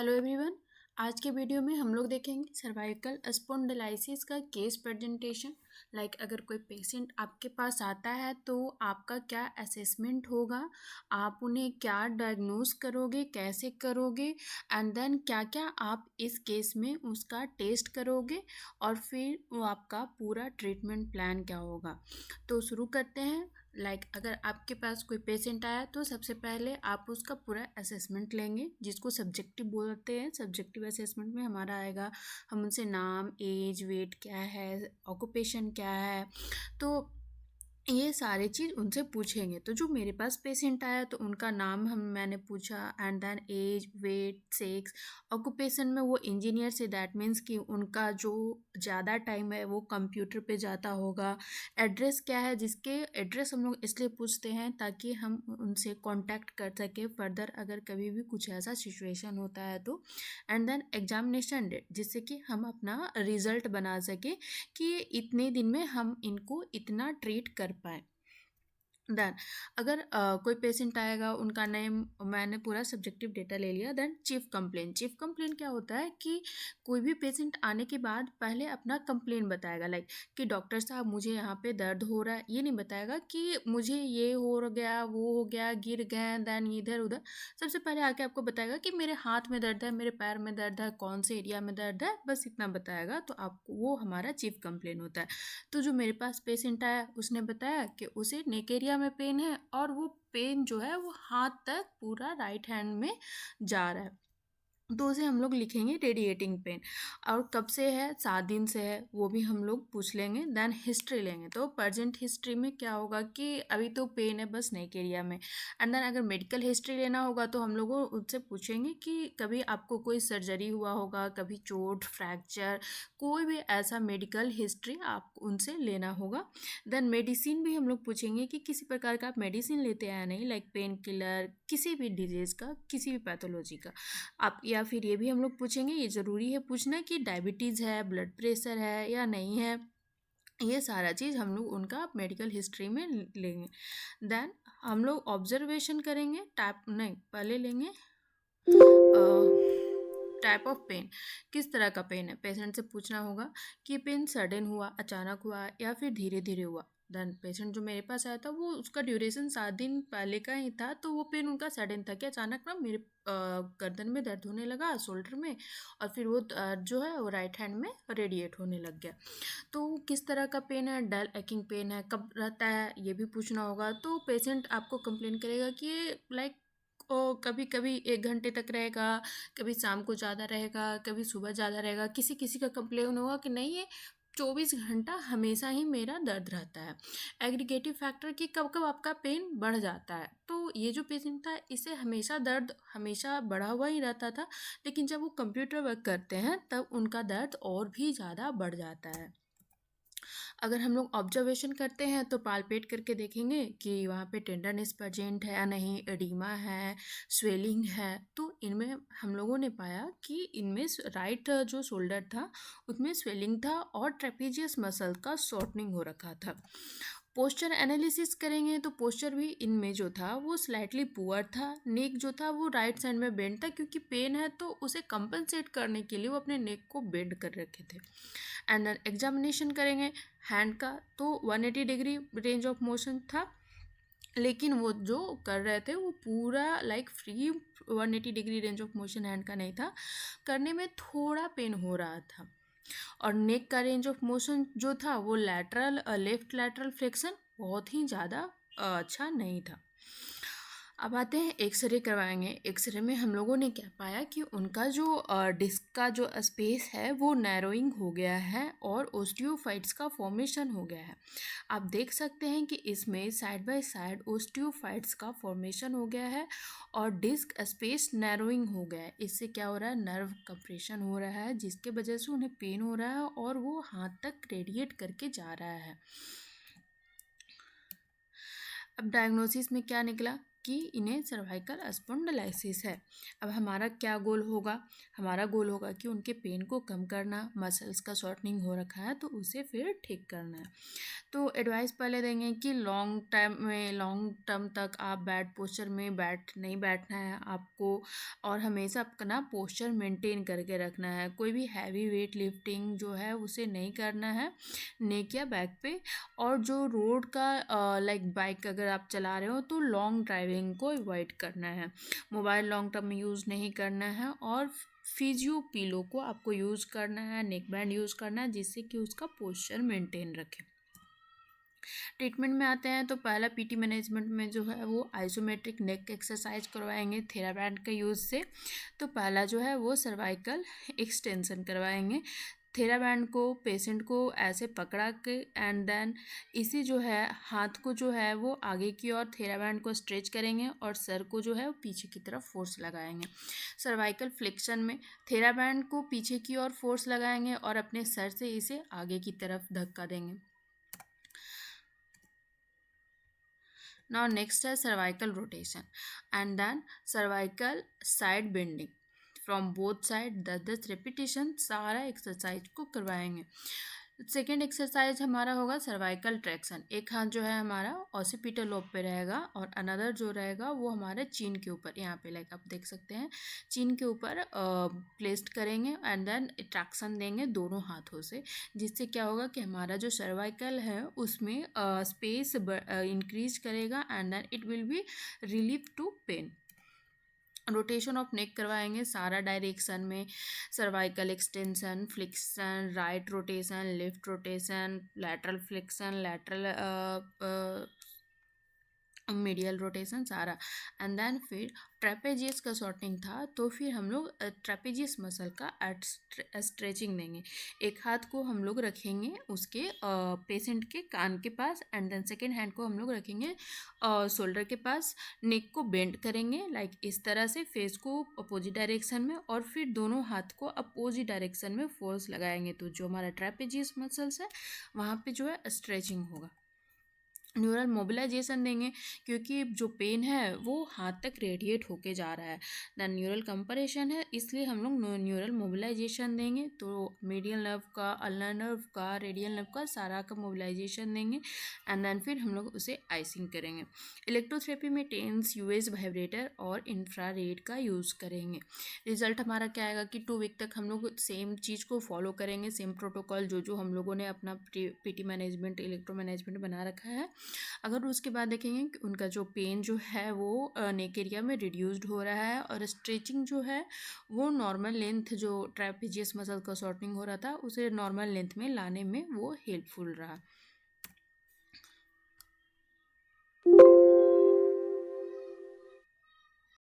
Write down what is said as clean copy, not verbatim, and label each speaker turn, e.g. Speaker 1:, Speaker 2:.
Speaker 1: Hello everyone. आज के video में हम लोग देखेंगे सर्वाइकल स्पॉन्डिलाइसिस का केस प्रेजेंटेशन। अगर कोई पेशेंट आपके पास आता है तो आपका क्या असेसमेंट होगा, आप उन्हें क्या डायग्नोज करोगे, कैसे करोगे, एंड देन क्या क्या आप इस केस में उसका टेस्ट करोगे, और फिर वो आपका पूरा ट्रीटमेंट प्लान क्या होगा। तो शुरू करते हैं। अगर आपके पास कोई पेशेंट आया तो सबसे पहले आप उसका पूरा असेसमेंट लेंगे, जिसको सब्जेक्टिव बोलते हैं। सब्जेक्टिव असेसमेंट में हमारा आएगा, हम उनसे नाम, एज, वेट क्या है, ऑक्यूपेशन क्या है, तो ये सारी चीज़ उनसे पूछेंगे। तो जो मेरे पास पेशेंट आया तो उनका नाम मैंने पूछा, and then age, weight, sex, occupation में वो इंजीनियर से, दैट मीन्स कि उनका जो ज़्यादा टाइम है वो कंप्यूटर पे जाता होगा। एड्रेस क्या है, जिसके एड्रेस हम लोग इसलिए पूछते हैं ताकि हम उनसे कांटेक्ट कर सके फर्दर अगर कभी भी कुछ ऐसा सिचुएशन होता है तो। एंड देन एग्जामिनेशन डेट, जिससे कि हम अपना रिजल्ट बना सके कि इतने दिन में हम इनको इतना ट्रीट कर पाए। देन अगर कोई पेशेंट आएगा, उनका नेम, मैंने पूरा सब्जेक्टिव डेटा ले लिया। Then chief complain. Chief complain क्या होता है कि कोई भी पेशेंट आने के बाद पहले अपना कंप्लेन बताएगा, कि डॉक्टर साहब मुझे यहाँ पे दर्द हो रहा है। ये नहीं बताएगा कि मुझे ये हो गया, वो हो गया, गिर गए, देन इधर उधर। सबसे पहले आके आपको बताएगा कि मेरे हाथ में दर्द है, मेरे पैर में दर्द है, कौन से एरिया में दर्द है, बस इतना बताएगा। तो आपको वो हमारा चीफ कंप्लेन होता है। तो जो मेरे पास पेशेंट आया उसने बताया कि उसे नेक एरिया में पेन है, और वो पेन जो है वो हाथ तक पूरा राइट हैंड में जा रहा है। तो उसे हम लोग लिखेंगे रेडिएटिंग पेन। और कब से है, 7 दिन से है, वो भी हम लोग पूछ लेंगे। देन हिस्ट्री लेंगे। तो प्रेजेंट हिस्ट्री में क्या होगा कि अभी तो पेन है बस नेक एरिया में। एंड देन अगर मेडिकल हिस्ट्री लेना होगा तो हम लोग उससे पूछेंगे कि कभी आपको कोई सर्जरी हुआ होगा, कभी चोट, फ्रैक्चर, कोई भी ऐसा मेडिकल हिस्ट्री आप उनसे लेना होगा। देन मेडिसिन भी हम लोग पूछेंगे कि किसी प्रकार का आप मेडिसिन लेते हैं या नहीं, पेन किलर, किसी भी डिजीज़ का, किसी भी पैथोलॉजी का आप। या फिर ये भी हम लोग पूछेंगे, ये ज़रूरी है पूछना, कि डायबिटीज़ है, ब्लड प्रेशर है या नहीं है। ये सारा चीज़ हम लोग उनका मेडिकल हिस्ट्री में लेंगे। देन हम लोग ऑब्जर्वेशन करेंगे। टाइप नहीं, पहले लेंगे टाइप ऑफ पेन, किस तरह का पेन है। पेशेंट से पूछना होगा कि पेन सडन हुआ, अचानक हुआ, या फिर धीरे धीरे हुआ। देन पेशेंट जो मेरे पास आया था वो उसका ड्यूरेशन 7 दिन पहले का ही था, तो वो पेन उनका सडन था कि अचानक ना मेरे गर्दन में दर्द होने लगा, शोल्डर में, और फिर वो जो है वो राइट हैंड में रेडिएट होने लग गया। तो किस तरह का पेन है, डल एक्किंग पेन है, कब रहता है, ये भी पूछना होगा। तो पेशेंट आपको कंप्लेन करेगा कि ये कभी कभी 1 घंटे तक रहेगा, कभी शाम को ज़्यादा रहेगा, कभी सुबह ज़्यादा रहेगा। किसी किसी का कंप्लेन होगा कि नहीं, ये 24 घंटा हमेशा ही मेरा दर्द रहता है। एग्रीगेटिव फैक्टर कि कब कब आपका पेन बढ़ जाता है। तो ये जो पेशेंट था, इसे हमेशा दर्द हमेशा बढ़ा हुआ ही रहता था, लेकिन जब वो कंप्यूटर वर्क करते हैं तब उनका दर्द और भी ज़्यादा बढ़ जाता है। अगर हम लोग ऑब्जर्वेशन करते हैं तो पालपेट करके देखेंगे कि वहाँ पे टेंडरनेस प्रेजेंट है या नहीं, एडिमा है, स्वेलिंग है। तो इनमें हम लोगों ने पाया कि इनमें राइट जो शोल्डर था उसमें स्वेलिंग था, और ट्रेपीजियस मसल का शॉर्टनिंग हो रखा था। पोस्चर एनालिसिस करेंगे तो पोस्चर भी इनमें जो था वो स्लाइटली पुअर था। नेक जो था वो राइट साइड में बेंड था, क्योंकि पेन है तो उसे कंपनसेट करने के लिए वो अपने नेक को बेंड कर रखे थे। एंड देन एग्जामिनेशन करेंगे हैंड का, तो 180 डिग्री रेंज ऑफ मोशन था, लेकिन वो जो कर रहे थे वो पूरा free 180 degree range of motion hand का नहीं था, करने में थोड़ा पेन हो रहा था। और नेक का रेंज ऑफ मोशन जो था वो लैटरल, लेफ्ट लैटरल फ्लेक्शन बहुत ही ज़्यादा अच्छा नहीं था। अब आते हैं एक्सरे करवाएंगे। एक्सरे में हम लोगों ने क्या पाया कि उनका जो डिस्क का जो स्पेस है वो नैरोइंग हो गया है, और ओस्टियोफाइट्स का फॉर्मेशन हो गया है। आप देख सकते हैं कि इसमें साइड बाय साइड ओस्टियोफाइट्स का फॉर्मेशन हो गया है, और डिस्क स्पेस नैरोइंग हो गया है। इससे क्या हो रहा है, नर्व कंप्रेशन हो रहा है, जिसके वजह से उन्हें पेन हो रहा है, और वो हाथ तक रेडिएट करके जा रहा है। अब डायग्नोसिस में क्या निकला कि इन्हें सर्वाइकल स्पॉन्डिलाइसिस है। अब हमारा क्या गोल होगा? हमारा गोल होगा कि उनके पेन को कम करना, मसल्स का शॉर्टनिंग हो रखा है तो उसे फिर ठीक करना है। तो एडवाइस पहले देंगे कि लॉन्ग टर्म तक आप बैड पोस्चर में नहीं बैठना है आपको, और हमेशा अपना पोस्चर मेंटेन करके रखना है। कोई भी हैवी वेट लिफ्टिंग जो है उसे नहीं करना है नेक या बैक पे। और जो रोड का लाइक बाइक अगर आप चला रहे हो तो लॉन्ग ड्राइविंग को अवॉइड करना है। मोबाइल लॉन्ग टर्म में यूज़ नहीं करना है, और फिजियो पिलो को आपको यूज़ करना है, नेक बैंड यूज़ करना है, जिससे कि उसका पोस्चर मेंटेन रखे। ट्रीटमेंट में आते हैं तो पहला पीटी मैनेजमेंट में जो है वो आइसोमेट्रिक नेक एक्सरसाइज करवाएंगे थेराबैंड का यूज़ से। तो पहला जो है वो सर्वाइकल एक्सटेंशन करवाएंगे। थेराबैंड को पेशेंट को ऐसे पकड़ा के एंड देन इसी जो है हाथ को जो है वो आगे की ओर थेराबैंड को स्ट्रेच करेंगे और सर को जो है वो पीछे की तरफ फोर्स लगाएंगे। सर्वाइकल फ्लेक्शन में थेराबैंड को पीछे की ओर फोर्स लगाएंगे और अपने सर से इसे आगे की तरफ धक्का देंगे। Now next है cervical rotation and then cervical side bending from both side 10-10 repetition सारा एक्सरसाइज को करवाएंगे। सेकेंड एक्सरसाइज हमारा होगा सर्वाइकल ट्रैक्शन। एक हाथ जो है हमारा ऑसिपिटल लोब पे रहेगा और अनदर जो रहेगा वो हमारे चीन के ऊपर, यहाँ पे लाइक आप देख सकते हैं चीन के ऊपर प्लेस्ड करेंगे एंड देन ट्रैक्शन देंगे दोनों हाथों से, जिससे क्या होगा कि हमारा जो सर्वाइकल है उसमें स्पेस इंक्रीज करेगा and then it will be relief to pain. Rotation of neck करवाएंगे सारा डायरेक्शन में, cervical extension, flexion, right rotation, left rotation, lateral flexion, lateral medial rotation सारा। एंड देन फिर ट्रेपेजियस का शॉर्टनिंग था तो फिर हम लोग ट्रेपेजियस मसल का स्ट्रेचिंग देंगे। एक हाथ को हम लोग रखेंगे उसके पेशेंट के कान के पास एंड देन सेकेंड हैंड को हम लोग रखेंगे शोल्डर के पास। नेक को बेंड करेंगे लाइक इस तरह से, फेस को अपोजिट डायरेक्शन में, और फिर दोनों हाथ को अपोजिट डायरेक्शन में फोर्स लगाएंगे। तो जो हमारा ट्रेपेजियस मसल्स है वहाँ पे जो है स्ट्रेचिंग होगा। न्यूरल मोबिलाइजेशन देंगे क्योंकि जो पेन है वो हाथ तक रेडिएट होके जा रहा है। दैन न्यूरल कंपरेशन है इसलिए हम लोग न्यूरल मोबिलाइजेशन देंगे। तो मीडियल नर्व का, अल्नर नर्व का, रेडियल नर्व का सारा का मोबिलाइजेशन देंगे एंड देन फिर हम लोग उसे आइसिंग करेंगे। इलेक्ट्रोथेरेपी में टेंस यूएस वाइब्रेटर और इंफ्रारेड का यूज़ करेंगे। रिजल्ट हमारा क्या आएगा कि 2 वीक तक हम लोग सेम चीज़ को फॉलो करेंगे, सेम प्रोटोकॉल जो हम लोगों ने अपना पीटी मैनेजमेंट, इलेक्ट्रो मैनेजमेंट बना रखा है। अगर उसके बाद देखेंगे कि उनका जो पेन जो है वो नेक एरिया में रिड्यूस्ड हो रहा है और स्ट्रेचिंग जो है वो नॉर्मल लेंथ, जो ट्रेपेजियस मसल का शॉर्टनिंग हो रहा था उसे नॉर्मल लेंथ में लाने में वो हेल्पफुल रहा।